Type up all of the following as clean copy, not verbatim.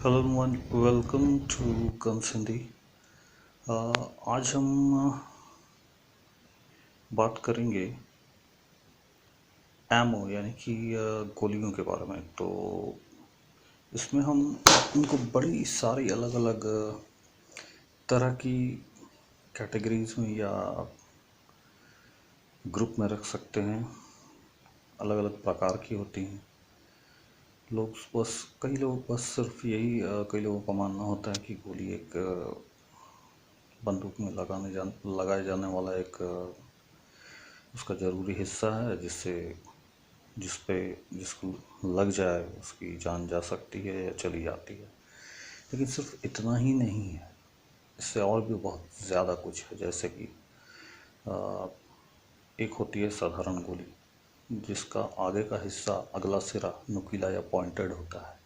Hello everyone, welcome to comes Hindi. आज हम बात करेंगे एमओ यानी कि गोलियों के बारे में। तो इसमें हम उनको बड़ी सारी अलग अलग तरह की कैटेगरीज में या ग्रुप में रख सकते हैं। अलग अलग प्रकार की होती हैं। कई लोग बस सिर्फ यही कई लोगों का मानना होता है कि गोली एक बंदूक में लगाए जाने वाला एक उसका ज़रूरी हिस्सा है, जिसको लग जाए उसकी जान जा सकती है या चली जाती है। लेकिन सिर्फ इतना ही नहीं है, इससे और भी बहुत ज़्यादा कुछ है। जैसे कि एक होती है साधारण गोली, जिसका आगे का हिस्सा, अगला सिरा नुकीला या पॉइंटेड होता है।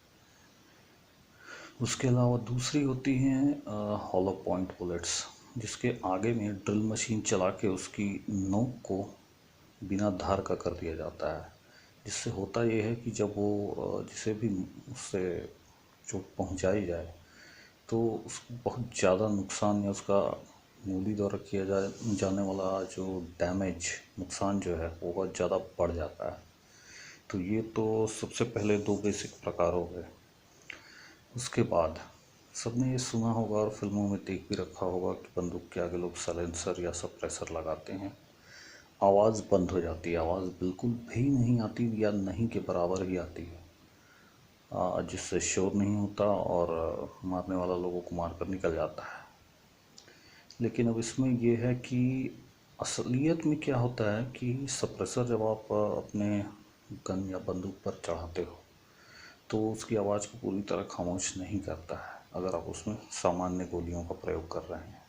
उसके अलावा दूसरी होती हैं हॉलो पॉइंट बुलेट्स, जिसके आगे में ड्रिल मशीन चला के उसकी नोक को बिना धार का कर दिया जाता है। जिससे होता ये है कि जब वो जिसे भी उससे चोट पहुंचाई जाए तो उसको बहुत ज़्यादा नुकसान या उसका गोली द्वारा किया जाने वाला जो डैमेज, नुकसान जो है वो बहुत ज़्यादा बढ़ जाता है। तो ये तो सबसे पहले दो बेसिक प्रकार हो गए। उसके बाद सबने ये सुना होगा और फिल्मों में देख भी रखा होगा कि बंदूक के आगे लोग साइलेंसर या सप्रेसर लगाते हैं। आवाज़ बंद हो जाती है, आवाज़ बिल्कुल भी नहीं आती या नहीं के बराबर ही आती है, जिससे शोर नहीं होता और मारने वाला लोगों को मार कर निकल जाता है। लेकिन अब इसमें यह है कि असलियत में क्या होता है कि सप्रेसर जब आप अपने गन या बंदूक पर चढ़ाते हो तो उसकी आवाज़ को पूरी तरह खामोश नहीं करता है। अगर आप उसमें सामान्य गोलियों का प्रयोग कर रहे हैं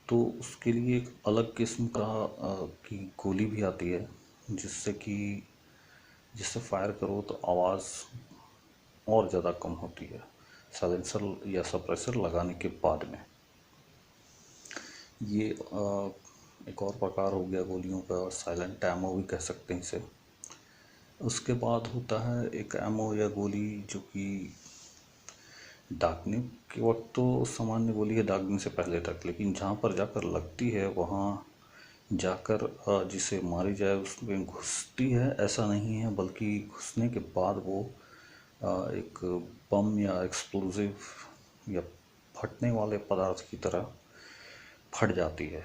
तो उसके लिए एक अलग किस्म की गोली भी आती है, जिससे फायर करो तो आवाज़ और ज़्यादा कम होती है साइलेंसर या सप्रेसर लगाने के बाद में। ये एक और प्रकार हो गया गोलियों का, साइलेंट एमओ भी कह सकते हैं इसे। उसके बाद होता है एक एमओ या गोली जो कि दागने के वक्त तो सामान्य गोली है दागने से पहले तक, लेकिन जहाँ पर जाकर लगती है वहाँ जाकर जिसे मारी जाए उसमें घुसती है, ऐसा नहीं है, बल्कि घुसने के बाद वो एक बम या एक्सप्लोजिव या फटने वाले पदार्थ की तरह फट जाती है।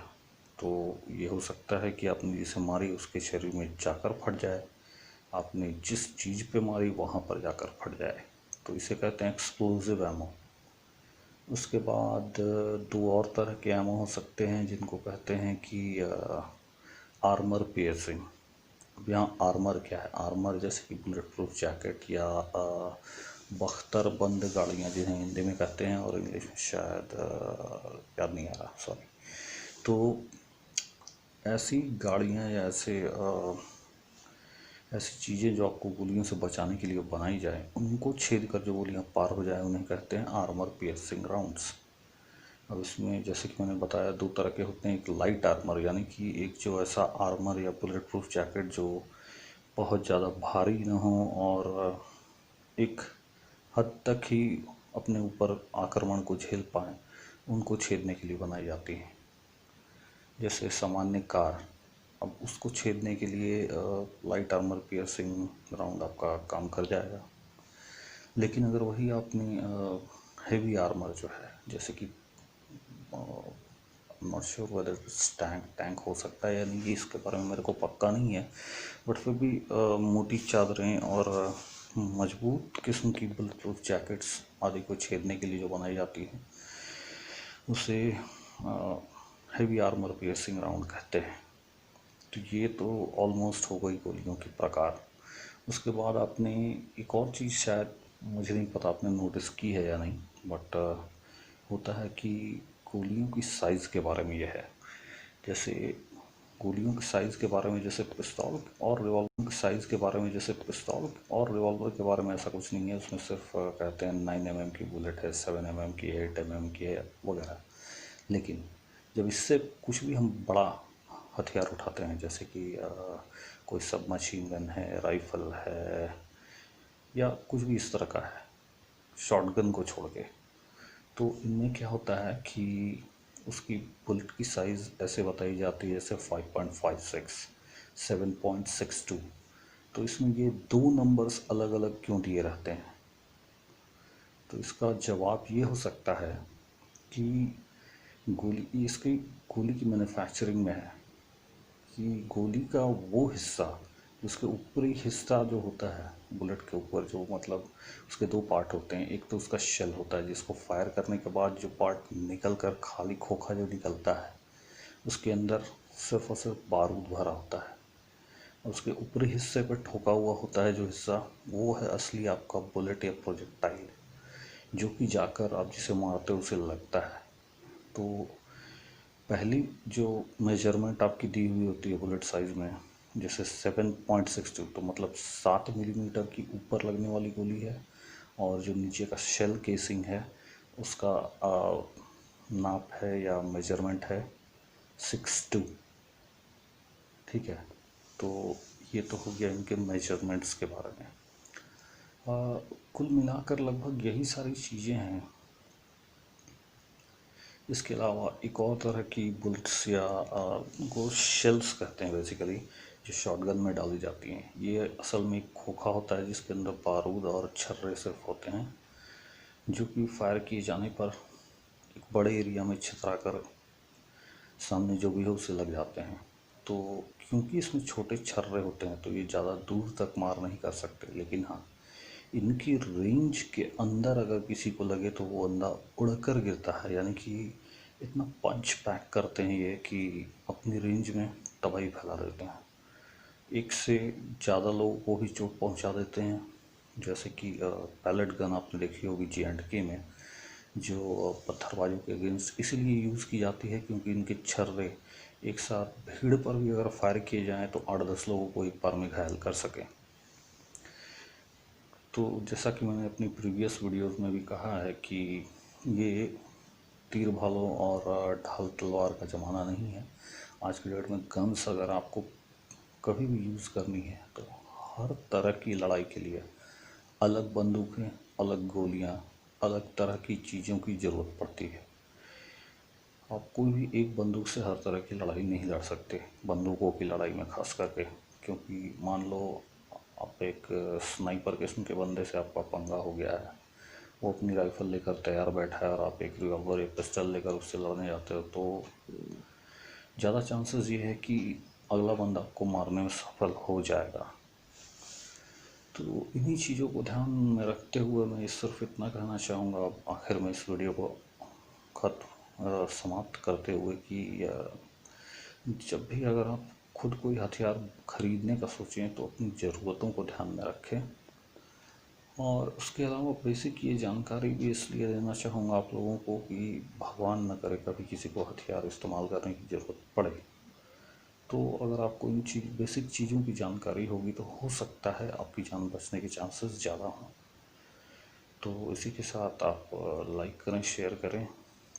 तो ये हो सकता है कि आपने जिसे मारी उसके शरीर में जाकर फट जाए, आपने जिस चीज़ पे मारी वहाँ पर जाकर फट जाए, तो इसे कहते हैं एक्सप्लोजिव एमो। उसके बाद दो और तरह के एमो हो सकते हैं जिनको कहते हैं कि आर्मर पियर्सिंग। अब यहाँ आर्मर क्या है? आर्मर जैसे कि बुलेट प्रूफ जैकेट या बख्तर बंद गाड़ियाँ जिन्हें हिंदी में कहते हैं और इंग्लिश में शायद याद नहीं आ रहा, सॉरी। तो ऐसी गाड़ियाँ या ऐसी चीज़ें जो आपको गोलियों से बचाने के लिए बनाई जाए, उनको छेद कर जो गोलियाँ पार हो जाए उन्हें कहते हैं आर्मर पियर्सिंग राउंड्स। अब इसमें जैसे कि मैंने बताया दो तरह के होते हैं। एक लाइट आर्मर यानी कि एक जो ऐसा आर्मर या बुलेट प्रूफ जैकेट जो बहुत ज़्यादा भारी न हो और एक हद तक ही अपने ऊपर आक्रमण को झेल पाएँ, उनको छेदने के लिए बनाई जाती हैं। जैसे सामान्य कार, अब उसको छेदने के लिए लाइट आर्मर पियर्सिंग राउंड आपका काम कर जाएगा। लेकिन अगर वही आपने हेवी आर्मर जो है, जैसे कि नॉट श्योर वेदर टैंक हो सकता है या नहीं, ये इसके बारे में मेरे को पक्का नहीं है, बट फिर भी मोटी चादरें और मजबूत किस्म की बुलेट प्रूफ जैकेट्स आदि को छेदने के लिए जो बनाई जाती है उसे हेवी आर्मर पियर्सिंग राउंड कहते हैं। तो ये तो ऑलमोस्ट हो गई गोलियों के प्रकार। उसके बाद आपने एक और चीज़, शायद मुझे नहीं पता आपने नोटिस की है या नहीं, बट होता है कि गोलियों की साइज़ के बारे में यह है। जैसे गोलियों के साइज़ के बारे में जैसे पिस्तौल और रिवॉल्वर के साइज़ के बारे में जैसे पिस्तौल और रिवॉल्वर के बारे में ऐसा कुछ नहीं है। उसमें सिर्फ कहते हैं 9 mm की बुलेट है, 7 mm की है, 8 mm की है वगैरह। लेकिन जब इससे कुछ भी हम बड़ा हथियार उठाते हैं, जैसे कि कोई सब मशीन गन है, राइफ़ल है या कुछ भी इस तरह का है, शॉटगन को छोड़ के। तो इनमें क्या होता है कि उसकी बुलेट की साइज़ ऐसे बताई जाती है जैसे 5.56, 7.62। तो इसमें ये दो नंबर्स अलग अलग क्यों दिए रहते हैं? तो इसका जवाब ये हो सकता है कि इसकी गोली की मैन्युफैक्चरिंग में है कि गोली का वो हिस्सा, उसके ऊपरी हिस्सा जो होता है बुलेट के ऊपर, जो मतलब उसके दो पार्ट होते हैं। एक तो उसका शेल होता है जिसको फायर करने के बाद जो पार्ट निकल कर खाली खोखा जो निकलता है, उसके अंदर सिर्फ और सिर्फ बारूद भरा होता है। उसके ऊपरी हिस्से पर ठोका हुआ होता है जो हिस्सा, वो है असली आपका बुलेट या प्रोजेक्टाइल, जो कि जाकर आप जिसे मारते हो उसे लगता है। तो पहली जो मेजरमेंट आपकी दी हुई होती है बुलेट साइज़ में, जैसे 7.62, तो मतलब 7 मिलीमीटर की ऊपर लगने वाली गोली है। और जो नीचे का शेल केसिंग है उसका नाप है या मेजरमेंट है 6.2। ठीक है, तो ये तो हो गया इनके मेजरमेंट्स के बारे में। कुल मिलाकर लगभग यही सारी चीज़ें हैं। इसके अलावा एक और तरह की बुलेट्स या को शेल्स कहते हैं बेसिकली, जो शॉटगन में डाली जाती हैं। ये असल में एक खोखा होता है जिसके अंदर बारूद और छर्रे सिर्फ होते हैं, जो कि फायर किए जाने पर एक बड़े एरिया में छितरा कर सामने जो भी हो उसे लग जाते हैं। तो क्योंकि इसमें छोटे छर्रे होते हैं तो ये ज़्यादा दूर तक मार नहीं कर सकते, लेकिन हाँ, इनकी रेंज के अंदर अगर किसी को लगे तो वो बंदा उड़कर गिरता है। यानी कि इतना पंच पैक करते हैं ये कि अपनी रेंज में तबाही फैला देते हैं। एक से ज़्यादा लोगों को भी चोट पहुंचा देते हैं। जैसे कि पैलेट गन आपने देखी होगी J&K में, जो पत्थरबाजों के अगेंस्ट इसीलिए यूज़ की जाती है क्योंकि इनके छर्रे एक साथ भीड़ पर भी अगर फायर किए जाएँ तो 8-10 लोगों को एक बार में घायल कर सकें। तो जैसा कि मैंने अपनी प्रीवियस वीडियोस में भी कहा है कि ये तीर भालों और ढाल तलवार का ज़माना नहीं है। आज की डेट में गन्स अगर आपको कभी भी यूज़ करनी है तो हर तरह की लड़ाई के लिए अलग बंदूकें, अलग गोलियां, अलग तरह की चीज़ों की ज़रूरत पड़ती है। आप कोई भी एक बंदूक से हर तरह की लड़ाई नहीं लड़ सकते, बंदूकों की लड़ाई में खास करके। क्योंकि मान लो आप एक स्नाइपर किस्म के बंदे से आपका पंगा हो गया है, वो अपनी राइफल लेकर तैयार बैठा है और आप एक रिवॉल्वर, एक पिस्टल लेकर उससे लड़ने जाते हो, तो ज़्यादा चांसेस ये है कि अगला बंदा आपको मारने में सफल हो जाएगा। तो इन्हीं चीज़ों को ध्यान में रखते हुए मैं सिर्फ इतना कहना चाहूँगा आखिर में इस वीडियो को समाप्त करते हुए कि जब भी अगर आप खुद कोई हथियार खरीदने का सोचें तो अपनी ज़रूरतों को ध्यान में रखें। और उसके अलावा बेसिक ये जानकारी भी इसलिए देना चाहूँगा आप लोगों को कि भगवान न करे कभी किसी को हथियार इस्तेमाल करने की ज़रूरत पड़े। तो अगर आपको इन बेसिक चीज़ों की जानकारी होगी तो हो सकता है आपकी जान बचने के चांसेस ज़्यादा हों। तो इसी के साथ आप लाइक करें, शेयर करें,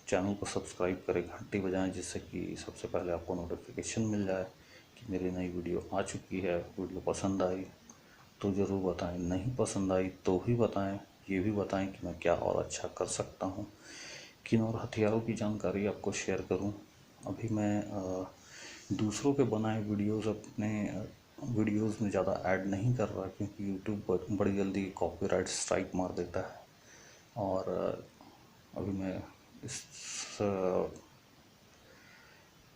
चैनल को सब्सक्राइब करें, घंटी बजाएं, जिससे कि सबसे पहले आपको नोटिफिकेशन मिल जाए कि मेरी नई वीडियो आ चुकी है। वीडियो पसंद आई तो ज़रूर बताएं, नहीं पसंद आई तो भी बताएं। ये भी बताएं कि मैं क्या और अच्छा कर सकता हूँ, किन और हथियारों की जानकारी आपको शेयर करूँ। अभी मैं दूसरों के बनाए वीडियोस अपने वीडियोस में ज़्यादा ऐड नहीं कर रहा क्योंकि यूट्यूब बड़ी जल्दी कॉपीराइट स्ट्राइक मार देता है। और अभी मैं इस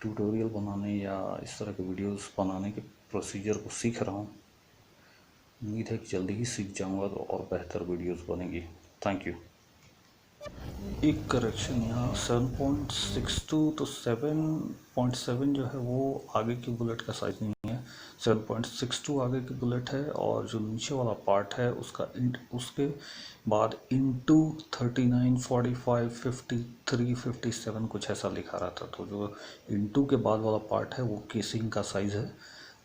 ट्यूटोरियल बनाने या इस तरह के वीडियोस बनाने के प्रोसीजर को सीख रहा हूँ। उम्मीद है कि जल्दी ही सीख जाऊँगा तो और बेहतर वीडियोस बनेंगी। Thank you. एक करेक्शन यहाँ 7.62, तो 7.7 जो है वो आगे की बुलेट का साइज़ नहीं है, 7.62 आगे की बुलेट है। और जो नीचे वाला पार्ट है उसका उसके बाद इंटू 39, 45, 53, 57 कुछ ऐसा लिखा रहता। तो जो इंटू के बाद वाला पार्ट है वो केसिंग का साइज़ है,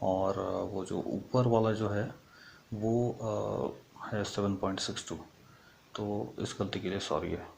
और वो जो ऊपर वाला जो है वो है 7.62। तो इस गलती के लिए सॉरी है।